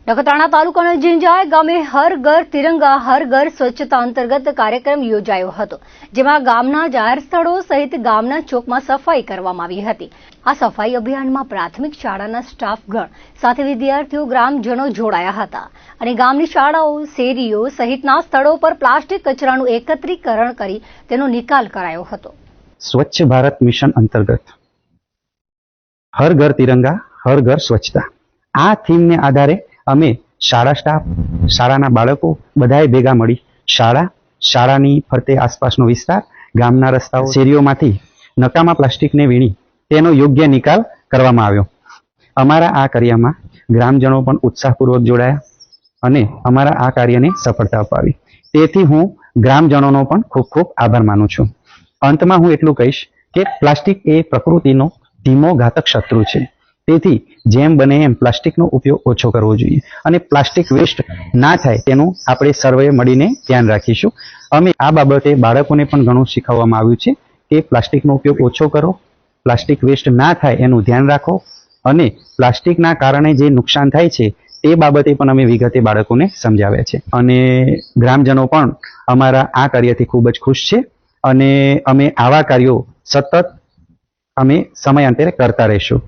નખત્રાણા તાલુકાના ઝીંઝાય ગામે હર ઘર તિરંગા હર ઘર સ્વચ્છતા અંતર્ગત કાર્યક્રમ યોજાયો હતો, જેમાં ગામના જાહેર સ્થળો સહિત ગામના ચોકમાં સફાઈ કરવામાં આવી હતી। આ સફાઈ અભિયાનમાં પ્રાથમિક શાળાના સ્ટાફગણ સાથે વિદ્યાર્થીઓ ગ્રામજનો જોડાયા હતા અને ગામની શાળાઓ, શેરીઓ સહિતના સ્થળો પર પ્લાસ્ટિક કચરાનું એકત્રીકરણ કરી તેનો નિકાલ કરાયો હતો। સ્વચ્છ ભારત મિશન અંતર્ગત હર ઘર તિરંગા હર ઘર સ્વચ્છતા આ થીમને આધારે અમે શાળા સ્ટાફ, શાળાના બાળકો બધાએ ભેગા મળી શાળાની ફરતે આસપાસનો વિસ્તાર, ગામના રસ્તાઓ, શેરીઓમાંથી નકામા પ્લાસ્ટિકને વીણી તેનો યોગ્ય નિકાલ કરવામાં આવ્યો। અમારા આ કાર્યમાં ગ્રામજનો પણ ઉત્સાહપૂર્વક જોડાયા અને અમારા આ કાર્યને સફળતા અપાવી। તેથી હું ગ્રામજનોનો પણ ખૂબ ખૂબ આભાર માનું છું। અંતમાં હું એટલું કહીશ કે પ્લાસ્ટિક એ પ્રકૃતિનો ધીમો ઘાતક શત્રુ છે। તેથી જેમ બને એમ પ્લાસ્ટિકનો ઉપયોગ ઓછો કરવો જોઈએ અને પ્લાસ્ટિક વેસ્ટ ના થાય તેનું આપણે સર્વે મળીને ધ્યાન રાખીશું। અમે આ બાબતે બાળકોને પણ ઘણું શીખવવામાં આવ્યું છે કે પ્લાસ્ટિકનો ઉપયોગ ઓછો કરો, પ્લાસ્ટિક વેસ્ટ ના થાય એનું ધ્યાન રાખો અને પ્લાસ્ટિકના કારણે જે નુકસાન થાય છે તે બાબતે પણ અમે વિગતે બાળકોને સમજાવ્યા છે અને ગ્રામજનો પણ અમારા આ કાર્યથી ખૂબ જ ખુશ છે અને અમે આવા કાર્યો સતત અમે સમયાંતરે કરતા રહીશું।